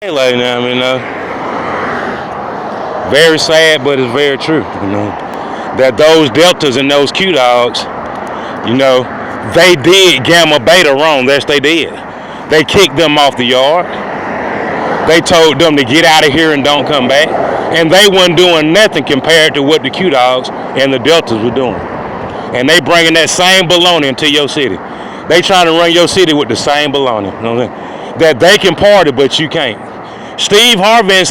Hey, like now, very sad, but it's very true. That those deltas and those Q dogs, they did Gamma Beta wrong. That's they did. They kicked them off the yard. They told them to get out of here and don't come back. And they wasn't doing nothing compared to what the Q dogs and the deltas were doing. And they bringing that same baloney into your city. They trying to run your city with the same baloney. That they can party, but you can't. Steve Harvey and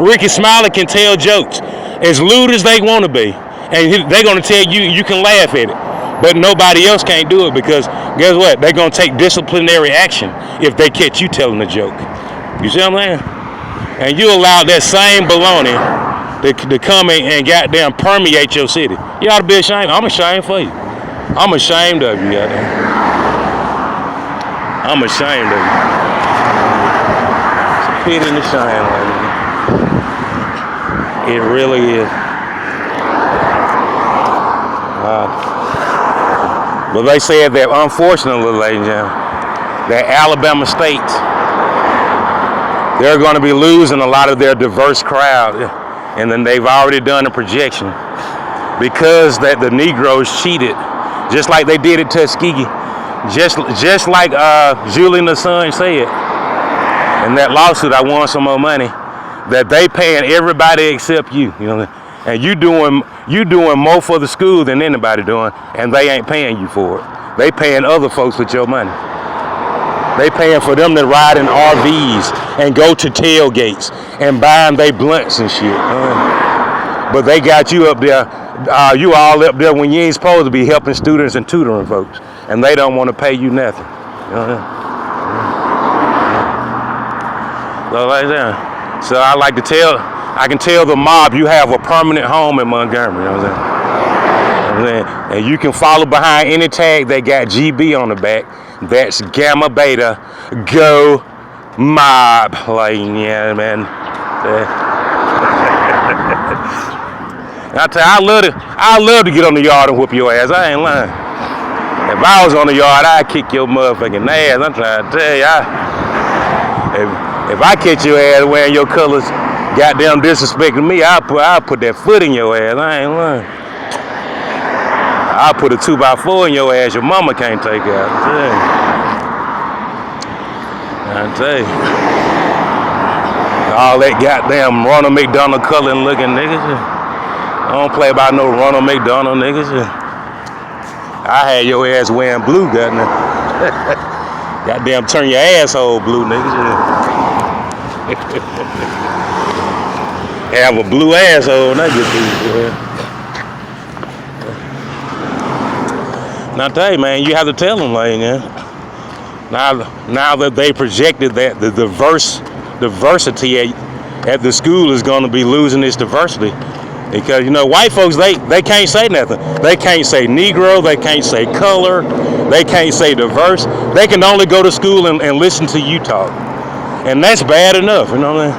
Ricky Smiley can tell jokes as lewd as they want to be, and they're going to tell you you can laugh at it, but nobody else can't do it because guess what? They're going to take disciplinary action if they catch you telling a joke. You see what I'm saying? And you allow that same baloney to come in and goddamn permeate your city. You ought to be ashamed. I'm ashamed for you. I'm ashamed of you, goddamn. I'm ashamed of you. Pit in the shine, lady. It really is. But they said that, unfortunately, ladies and gentlemen, that Alabama State, they're going to be losing a lot of their diverse crowd, and then they've already done a projection because that the Negroes cheated, just like they did at Tuskegee, just like Julian Assange said. In that lawsuit, I won some more money. That they paying everybody except you, and you doing more for the school than anybody doing, and they ain't paying you for it. They paying other folks with your money. They paying for them to ride in RVs and go to tailgates and buying they blunts and shit. But they got you up there, you all up there when you ain't supposed to be helping students and tutoring folks, and they don't want to pay you nothing. So like that. So I can tell the mob you have a permanent home in Montgomery. You know what I'm saying? And you can follow behind any tag that got GB on the back. That's Gamma Beta, go mob. Like, yeah, man. I tell you, I love to get on the yard and whoop your ass. I ain't lying. If I was on the yard, I'd kick your motherfucking ass. I'm trying to tell you. If I catch your ass wearing your colors, goddamn disrespecting me, I'll put that foot in your ass. I ain't lying. I'll put a 2x4 in your ass your mama can't take out. I tell you. All that goddamn Ronald McDonald coloring looking niggas. I don't play about no Ronald McDonald niggas. I had your ass wearing blue, goddamn. Goddamn turn your asshole blue, niggas. Have a blue asshole, and I get these. Now, I tell you, man, you have to tell them, like, now that they projected that the diversity at the school is going to be losing its diversity, because white folks they can't say nothing. They can't say Negro, they can't say color, they can't say diverse. They can only go to school and listen to you talk. And that's bad enough, you know what I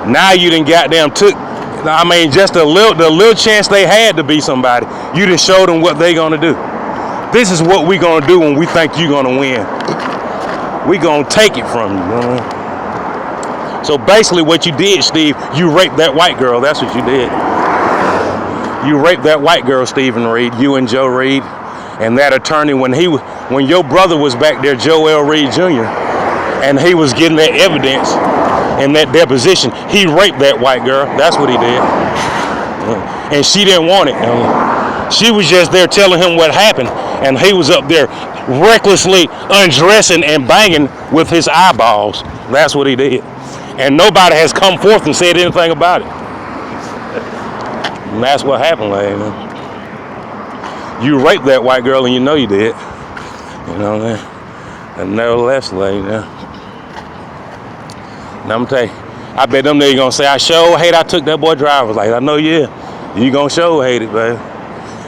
mean? Now you done goddamn took, just the little chance they had to be somebody, you done showed them what they gonna do. This is what we gonna do when we think you gonna win. We gonna take it from you, you know what I mean? So basically what you did, Steve, you raped that white girl, that's what you did. You raped that white girl, Stephen Reed, you and Joe Reed, and that attorney when your brother was back there, Joel Reed Jr., and he was getting that evidence in that deposition. He raped that white girl. That's what he did. And she didn't want it. She was just there telling him what happened, and he was up there recklessly undressing and banging with his eyeballs. That's what he did. And nobody has come forth and said anything about it. And that's what happened, lady. You raped that white girl, and you know you did. You know what I mean? And nevertheless, lady. And I'm gonna tell you, I bet them niggas gonna say, I sure hate I took that boy driver's license. I know you gonna sure hate it, baby.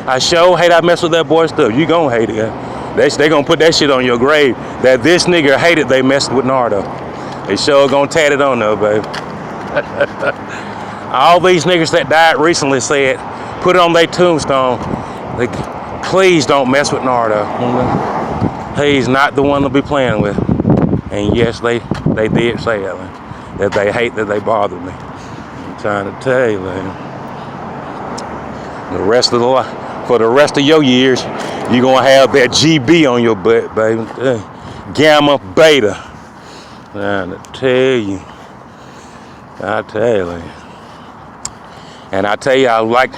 I sure hate I messed with that boy's stuff. You gonna hate it, yeah. They gonna put that shit on your grave, that this nigga hated they messed with Nardo. They sure gonna tat it on there, baby. All these niggas that died recently said, put it on their tombstone, please don't mess with Nardo. He's not the one to be playing with. And yes, they They did say that they hate that they bothered me. I'm trying to tell you, man. For the rest of your years, you're gonna have that GB on your butt, baby. Gamma, beta. Trying to tell you. I tell you, man. And I tell you, I like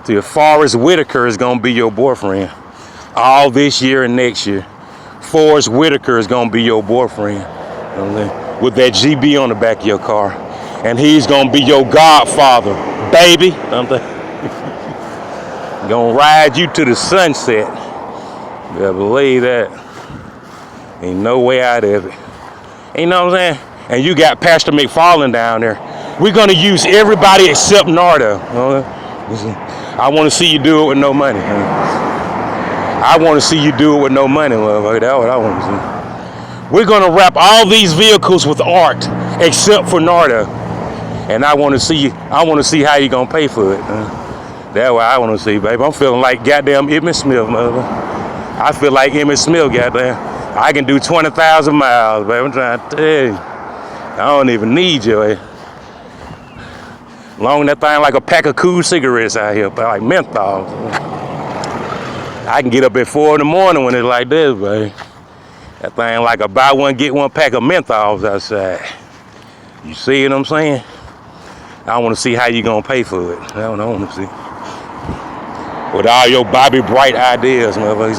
to, Forrest Whitaker is gonna be your boyfriend all this year and next year. Forrest Whitaker is gonna be your boyfriend, with that GB on the back of your car, and he's gonna be your godfather, baby. Gonna ride you to the sunset. You better believe that. Ain't no way out of it. You know what I'm saying? And you got Pastor McFarland down there. We're gonna use everybody except Nardo. I want to see you do it with no money. I want to see you do it with no money, motherfucker. That's what I want to see. We're gonna wrap all these vehicles with art except for Nardo, and I want to see how you gonna pay for it. That's what I want to see, baby. I'm feeling like goddamn Emmitt Smith, motherfucker. I feel like Emmitt Smith, goddamn. I can do 20,000 miles, baby. I'm trying to tell you. I don't even need you, eh? Long that thing like a pack of cool cigarettes out here, like menthol. I can get up at 4 in the morning when it's like this, baby. That thing like a buy one, get one pack of menthols outside. You see what I'm saying? I want to see how you gonna pay for it. That's what I want to see. With all your Bobby Bright ideas, motherfuckers.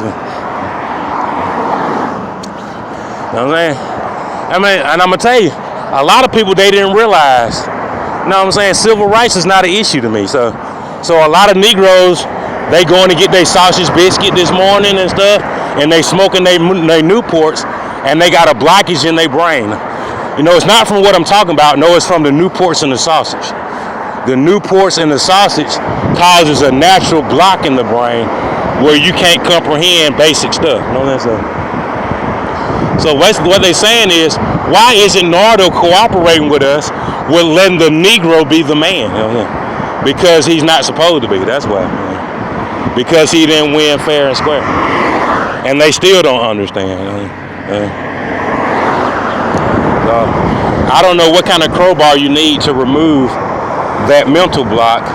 You know what I'm saying? I mean, and I'm gonna tell you, a lot of people, they didn't realize, you know what I'm saying, civil rights is not an issue to me. So a lot of Negroes, they going to get their sausage biscuit this morning and stuff, and they smoking their Newports, and they got a blockage in their brain. You know, it's not from what I'm talking about. No, it's from the Newports and the sausage. The Newports and the sausage causes a natural block in the brain where you can't comprehend basic stuff. You know what I'm saying? So what they're saying is, why isn't Nardo cooperating with us with letting the Negro be the man? You know what I'm saying? Because he's not supposed to be. That's why. Because he didn't win fair and square. And they still don't understand. You know? So, I don't know what kind of crowbar you need to remove that mental block,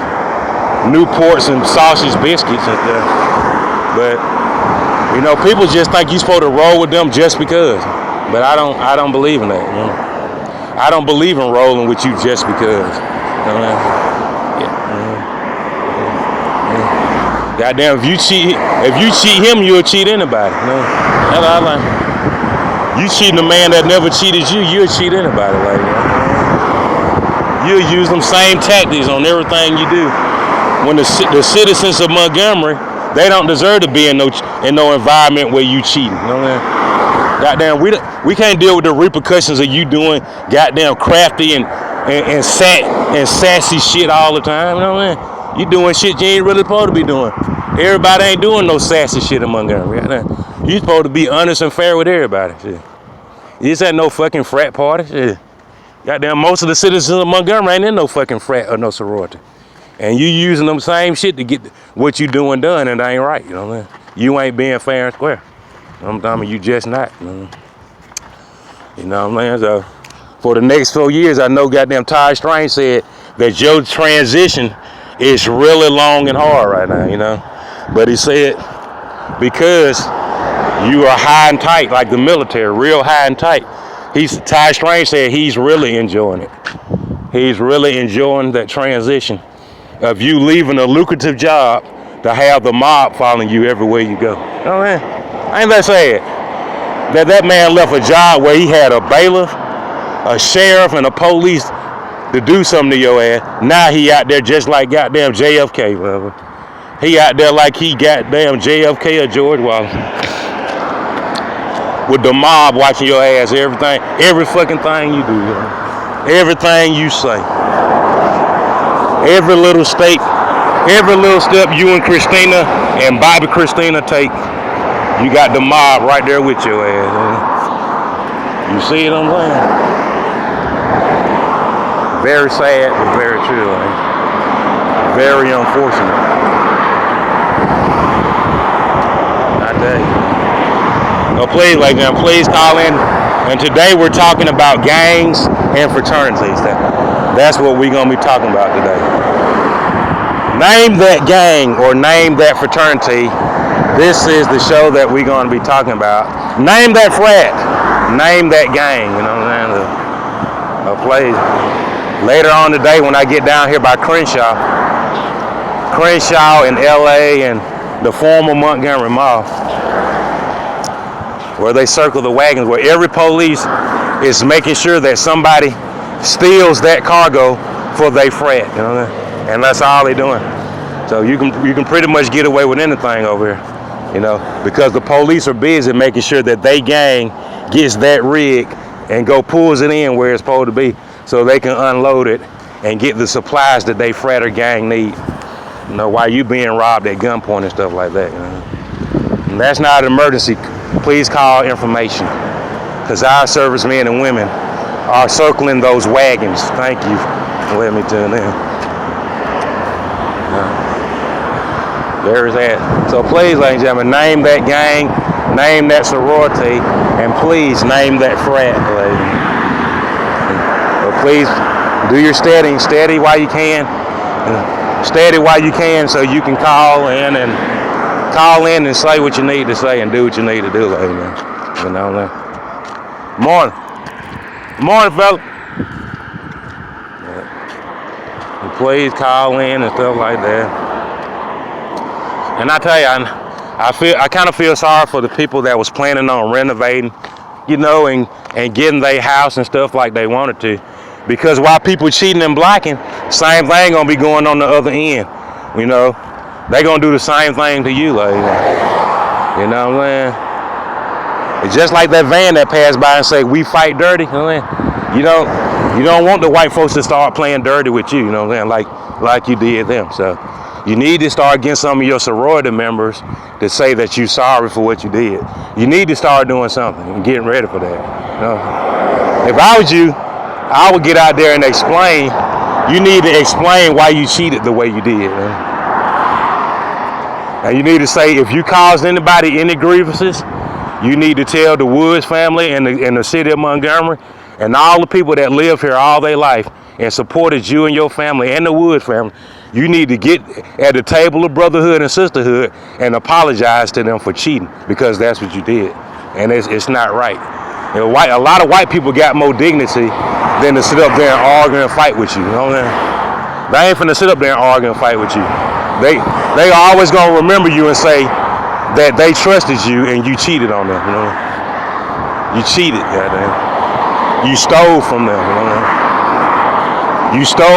Newports and sausage biscuits and stuff. But you know, people just think you're supposed to roll with them just because. But I don't believe in that. You know? I don't believe in rolling with you just because. You know what I mean? Yeah. Goddamn, if you cheat him, you'll cheat anybody. You know? That's what I like. You cheating a man that never cheated you, you'll cheat anybody. Like, you know? You'll use them same tactics on everything you do. When the citizens of Montgomery, they don't deserve to be in no environment where you cheating. You know what I mean? Goddamn, we can't deal with the repercussions of you doing goddamn crafty and sassy shit all the time. You know what I mean? You doing shit you ain't really supposed to be doing. Everybody ain't doing no sassy shit in Montgomery. You supposed to be honest and fair with everybody. Shit. This ain't no fucking frat party. Shit. Goddamn, most of the citizens of Montgomery ain't in no fucking frat or no sorority. And you using them same shit to get what you doing done, and it ain't right. You know what I mean? You ain't being fair and square. I'm telling you, just not. You know what I'm saying? So for the next 4 years, I know goddamn Ty Strange said that your transition is really long and hard right now, you know. But he said because you are high and tight, like the military, real high and tight. Ty Strange said he's really enjoying it. He's really enjoying that transition of you leaving a lucrative job to have the mob following you everywhere you go. You know what I mean? Ain't that sad? That man left a job where he had a bailiff, a sheriff, and a police to do something to your ass. Now he out there just like goddamn JFK, brother. He out there like he goddamn JFK or George Washington. With the mob watching your ass, every fucking thing you do, you know? Everything you say. Every little step you and Christina and Bobby Christina take, you got the mob right there with your ass. You see what I'm saying? Very sad, but very true. Very unfortunate. I tell you. No, please, like now, please call in And today we're talking about gangs and fraternities. That's what we're going to be talking about today. Name that gang or name that fraternity. This is the show that we're going to be talking about. Name that frat. Name that gang. You know what I'm saying? I'll play later on today when I get down here by Crenshaw in LA and the former Montgomery Mall, where they circle the wagons, where every police is making sure that somebody steals that cargo for their frat, you know what I mean? And that's all they're doing. So you can pretty much get away with anything over here, you know, because the police are busy making sure that they gang gets that rig and go pulls it in where it's supposed to be, so they can unload it and get the supplies that they frat or gang need. You know, while you being robbed at gunpoint and stuff like that. You know? And that's not an emergency. Please call information, because our servicemen and women are circling those wagons. Thank you for letting me tune in. There's that. So please, ladies and gentlemen, name that gang, name that sorority, and please name that frat, ladies. But please do your studying, study while you can. Steady while you can, so you can call in and say what you need to say and do what you need to do, ladies. You know. Morning, fella. Please call in and stuff like that. And I tell you, I kind of feel sorry for the people that was planning on renovating, you know, and getting their house and stuff like they wanted to. Because while people cheating and blocking, same thing gonna be going on the other end. You know, they gonna do the same thing to you, like, you know what I'm saying? It's just like that van that passed by and say, "We fight dirty." You know what I'm saying? You don't want the white folks to start playing dirty with you. You know what I'm saying? Like you did them. So you need to start getting some of your sorority members to say that you're sorry for what you did. You need to start doing something and getting ready for that. You know? If I was you, I would get out there and explain. You need to explain why you cheated the way you did, man. And you need to say, if you caused anybody any grievances, you need to tell the Woods family and the city of Montgomery and all the people that live here all their life and supported you and your family and the Woods family. You need to get at the table of brotherhood and sisterhood and apologize to them for cheating, because that's what you did. And it's not right. You know, a lot of white people got more dignity than to sit up there and argue and fight with you. You know what I'm saying? They ain't finna sit up there and argue and fight with you. They always gonna remember you and say that they trusted you and you cheated on them. You know, you cheated, goddamn. You stole from them. You know, you stole.